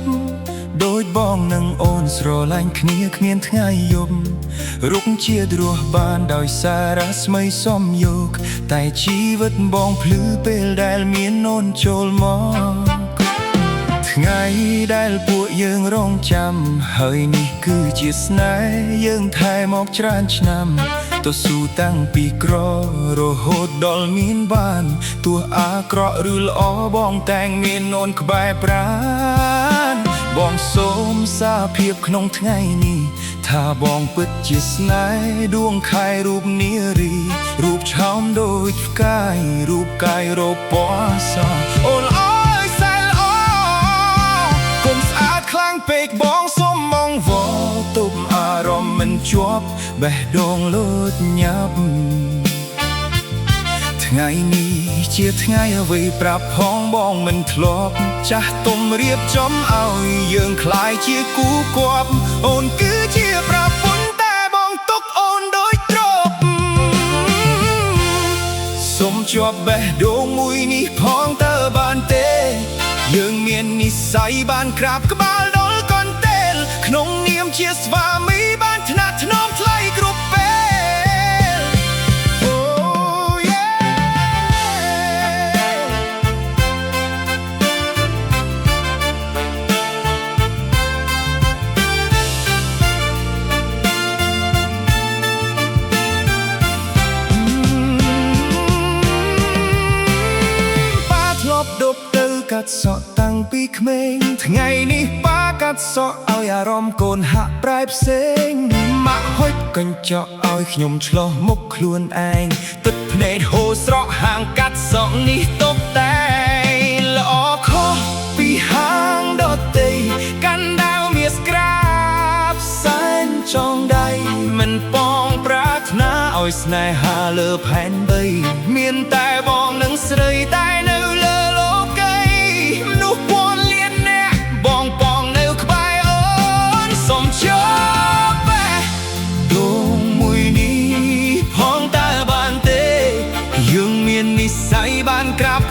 ប់ដូចបងនឹងអូនស្រឡាញ់គ្នាគ្មានថ្ងៃយប់រុកជារស់បានដោយសាររស្មីសំយកតែជីវិតបងភ្លឺពេលដែលមានអូនចូលមកថ្ងៃដែលពួកយើងរងចាំហើយនេះគឺជាស្នេហ៍យើងថែមកច្រើនឆ្នាំតស៊ូតាំងពីក្ររហូតដល់មានបានទោះអាក្រក់ឬល្អបងតែងមានអូនក្បែរប្រាណបងសូមសារភាពក្នុងថ្ងៃនេះថាបងពិតជាស្នេហ៍ដួងខែរូបនារីរូបឆោមដូចផ្កាយរូបកាយរពណ៌សអូនអើយសែនល្អកុំស្អាតខ្លាំងពេកបងសូមមองវទុំអារម្មណ៍មិនជាប់បេះដូងលោតញាប់ថ្ងៃនេះជាថ្ងៃអ្វីប្រាប់ផងបងមិនធ្លាប់ចាស់ទុំរៀបចំឲ្យយើងคล้ายជាគូគប់អូនគឺជាប្រពន្ធតែបងទុកអូនដូចទ្រព្យសុំជាប់បេះដូងមួយនេះផងតើបានទេយើងមាននិស្ស័យបានក្រាបក្បាលដល់កន្ទេលក្នុងនាមជាស្វាមីបានថ្នាក់ថ្នមថ្លៃគ្រប់ពេលដប់ទៅកាត់សក់តាំងពីក្មេងថ្ងៃនេះប៉ាកាត់សក់ឲ្យអារម្មណ៍កូនហាក់ប្រែផ្សេងម៉ាក់ហុចកញ្ចក់ឲ្យខ្ញុំឆ្លោះមុខខ្លួនឯងទឹកភ្នែកហូរស្រក់ហាងកាត់សក់នេះតុបតែល្អខុសពីហាងដទៃកាន់ដាវមាសក្រាបសែនចងដៃមិនប៉ងប្រាថ្នាឲ្យស្នេហាលើផែនដីមានតែបងនឹងស្រីតែនៅលើសុំជាប់បេះដូងមួយនេះផងតើបានទេយើងមាននិស្ស័យបានក្រាប